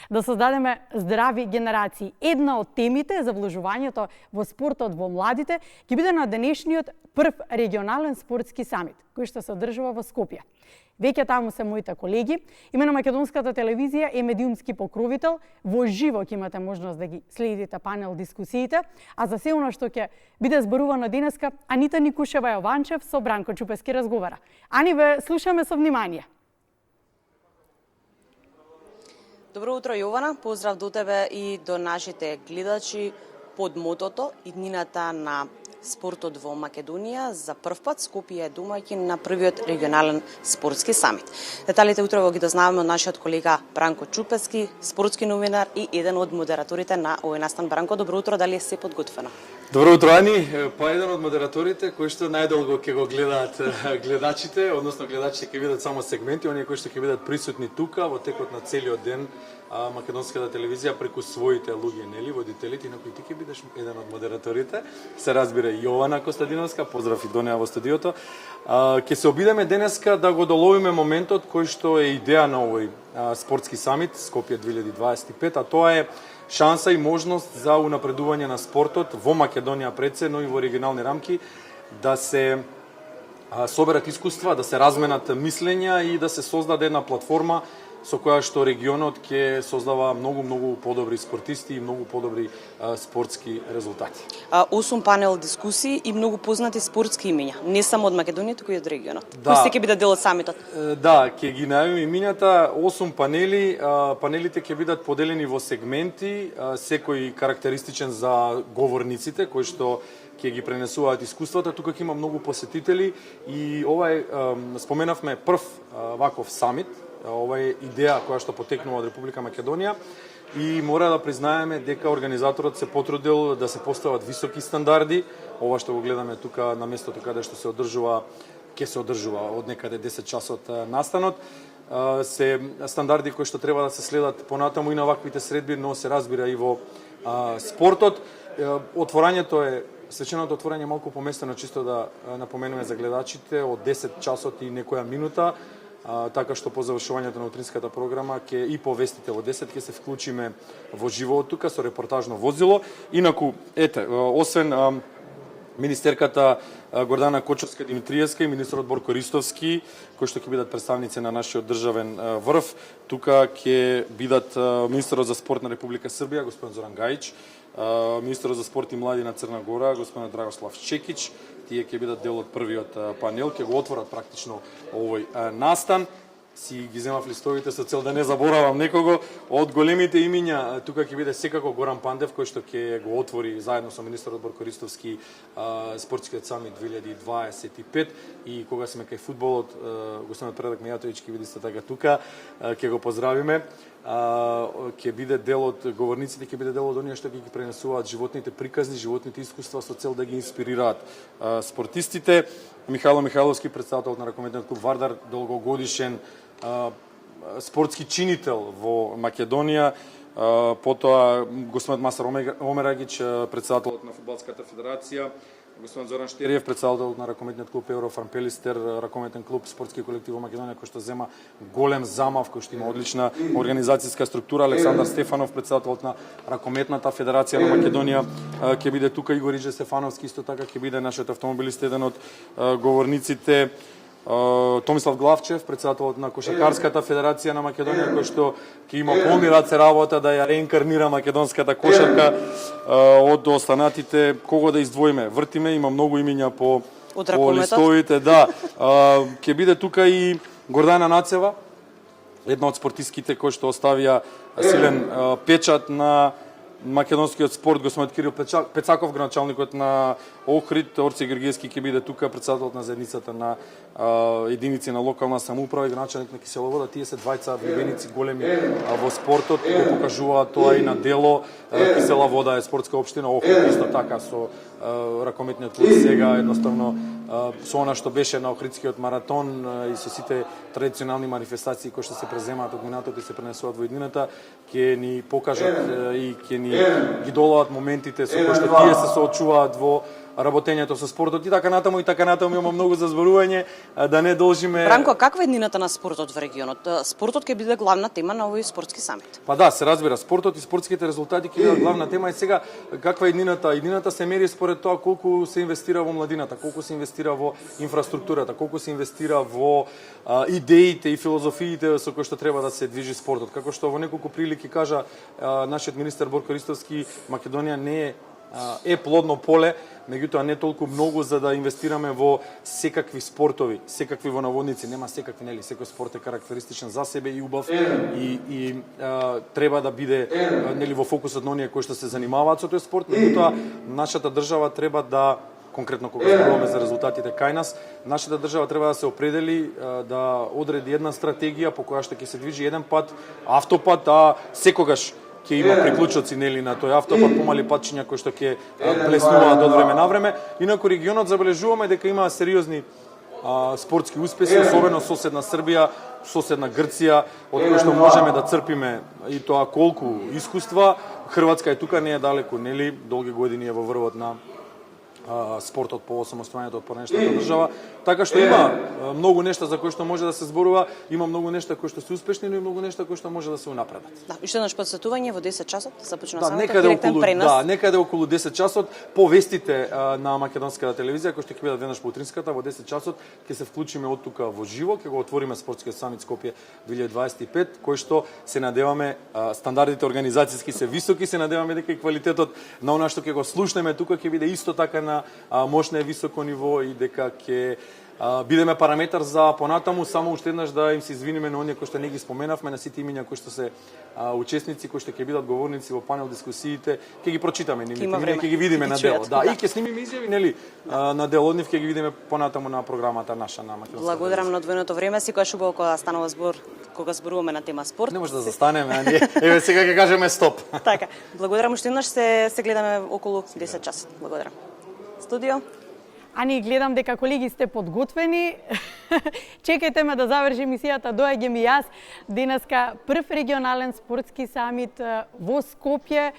да создадеме здрави генерации. Една од темите за вложувањето во спортот во младите ќе биде на денешниот прв регионален спортски самит, кој што се одржува во Скопје. Веќе таму се моите колеги. Имено Македонската телевизија е медиумски покровител. Во живо ќе имате можност да ги следите панел дискусиите, а за се оно што ќе биде зборувано денеска, Анита Никушева Јованчев со Бранко Чупески разговара. Ани, ве слушаме со внимание. Добро утро, Јована. Поздрав до тебе и до нашите гледачи под мотото иднината на спортот во Македонија. За прв пат Скопје е домаќин на првиот регионален спортски самит. Деталите утрово ги дознаваме од нашиот колега Бранко Чупески, спортски новинар и еден од модераторите на овој настан. Бранко, добро утро, дали е се подготвено? Добро утро, Ани. Па еден од модераторите кои што најдолго ќе го гледаат гледачите, односно гледачите ќе видат само сегменти, оние кои што ќе бидат присутни тука во текот на целиот ден. Македонската телевизија преку своите луѓе, нели, водителите, на кои ти ќе бидеш еден од модераторите. Се разбира и Јована Костадиновска, поздрав и до неа во студиото. Ќе се обидеме денеска да го доловиме моментот кој што е идеја на овој спортски самит Скопје 2025, а тоа е шанса и можност за унапредување на спортот во Македонија пред се, но и во регионални рамки, да се соберат искуства, да се разменат мислења и да се создаде една платформа со која што регионот ќе создава многу подобри спортисти и многу подобри спортски резултати. 8 панел дискусии и многу познати спортски имиња, не само од Македонија, туку и од регионот. Да. Кои се ќе биде дел од самитот? Да, ќе ги најавиме имињата, 8 панели, панелите ќе бидат поделени во сегменти, секој карактеристичен за говорниците кои што ќе ги пренесуваат искуствата. Тука ќе има многу посетители и ова е, споменавме, прв ваков самит. Ова е идеја која што потекнува од Република Македонија и мора да признаеме дека организаторот се потрудил да се постават високи стандарди. Ова што го гледаме тука на местото каде што се одржува, ќе се одржува од некаде 10 часот настанот. Се стандарди кои што треба да се следат понатаму и на ваквите средби, но се разбира и во спортот. Отворањето е свеченото отворање малку поместено, чисто да напоменуваме за гледачите, од 10 часот и некоја минута. Така што по завршувањето на утринската програма и по вестите во 10 ќе се вклучиме во живо тука со репортажно возило. Инаку, освен министерката Гордана Кочовска-Димитриевска и министерот Борко Ристовски, кои што ќе бидат представници на нашиот државен врв, тука ќе бидат министерот за спорт на Република Србија, господин Зоран Гајич, министерот за спорт и млади на Црна Гора, господин Драгослав Чекич. Тие ќе бидат дел од првиот панел, ќе го отворат практично овој настан. Си ги земав листовите со цел да не заборавам некого. Од големите имиња тука ќе биде секако Горан Пандев, кој што ќе го отвори заедно со министерот Борко Ристовски спортскиот самит 2025, и кога сме кај фудбалот, господинот Предраг Мејатовиќ ќе биде исто така тука, ќе го поздравиме. Ќе биде дел од говорниците, ќе биде дел од оние што ќе ги пренесуваат животните приказни, животните искуства со цел да ги инспирираат спортистите. Михајло Михајловски, председател на ракометниот клуб Вардар, долгогодишен спортски чинител во Македонија. Потоа господинот Масар Омерагич, председателот на Фудбалската федерација, господин Зоран Штериев, председател на ракометниот клуб Еврофарм Пелистер, ракометен клуб, спортски колектив во Македонија, кој што зема голем замав, кој што има одлична организацијска структура. Александар Стефанов, председателот на ракометната федерација на Македонија, ќе биде тука. Игор Иже Стефановски исто така ќе биде нашиот автомобилист, еден од говорниците. Томислав Главчев, председателот на Кошаркарската федерација на Македонија, кој што ќе има полни раце работа да ја реинкарнира македонската кошарка. Од останатите, кого да издвоиме? Вртиме, има многу имиња по листовите. Да, ќе биде тука и Гордана Нацева, една од спортистките кои што оставија силен печат на македонскиот спорт. Господин Кирил Пецаков, градоначалникот на Охрид, Орце Георгиевски ќе биде тука, председателот на заедницата на единици на локална самоуправа и градоначалник на Киселовода. Тие се двајца влюбеници големи во спортот, го покажуваат тоа и на дело. Кисела Вода е спортска општина, Охрид исто така со ракометниот клуб сега, едноставно со она што беше на Охридскиот маратон и со сите традиционални манифестации кои што се преземаат од минатото и се пренесуваат во иднината, ќе ни покажат и ќе ни ги долаат моментите со кои што тие се соочуваат во работењето со спортот и така натаму има многу за зборување, да не должиме. Бранко, каква е еднината на спортот во регионот? Спортот ќе биде главна тема на овој спортски самит. Па да, се разбира, спортот и спортските резултати ќе бидат главна тема и сега каква е еднината? Еднината се мери според тоа колку се инвестира во младината, колку се инвестира во инфраструктурата, колку се инвестира во идеите и филозофиите со кои што треба да се движи спортот. Како што во неколку прилики кажа нашиот министер Борко Ристовски, Македонија не е плодно поле, меѓутоа не толку многу за да инвестираме во секакви спортови, секакви во наводници, нема секакви, нели, секој спорт е карактеристичен за себе и убав и треба да биде нели во фокусот на оние кои што се занимаваат со тој спорт, меѓутоа нашата држава треба да конкретно кога зборуваме за резултатите кај нас, нашата држава треба да се определи да одреди една стратегија по која што ќе се движи еден пат, автопат, а секогаш ќе има приклучоци нели на тој автопат, помали патчиња кои што ќе плеснуваат од време на време. Инаку регионот забележуваме дека има сериозни спортски успеси, особено соседна Србија, соседна Грција, од кои што можеме да црпиме и тоа колку искуства. Хрватска е тука, не е далеку, нели, долги години е во врвот на спортот по осамостојањето од поранешната држава, така што има многу нешта за кои што може да се зборува, има многу нешта кои што се успешни, но и многу нешта кои што може да се унапредат. Да, уште еднаш подсетување во 10 часот започнува самот директен пренос. Да, некаде околу 10 часот по вестите на македонската телевизија кои што ќе бидат веднаш по утринската во 10 часот ќе се вклучиме од тука во живо, ќе го отвориме спортскиот самит Скопје 2025, кој што се надеваме стандардите организацијски се високи, се надеваме дека и квалитетот на она што ќе го слушнеме тука ќе биде исто така на мощно и високо ниво и дека ќе бидеме параметар за понатаму. Само уште еднаш да им се извиниме на оние кои што не ги споменавме, на сите имиња кои што се учесници, кои што ќе бидат говорници во панел дискусиите, ќе ги прочитаме нивните имиња, ќе ги видиме на дело. Да, и ќе снимиме изјави, нели, на дел од нив ќе ги видиме понатаму на програмата наша на македонска. Благодарам на одвоеното време, секогаш убаво кога станува збор, кога зборуваме на тема спорт. Не може да застанеме, а ние еве сега ќе кажеме стоп. Така, благодарам уште еднаш, се гледаме околу 10 часот. Благодарам. Студио. Ани, гледам дека колеги сте подготвени. Чекајте ме да заврши емисијата, доаѓам и јас. Денеска прв регионален спортски самит во Скопје.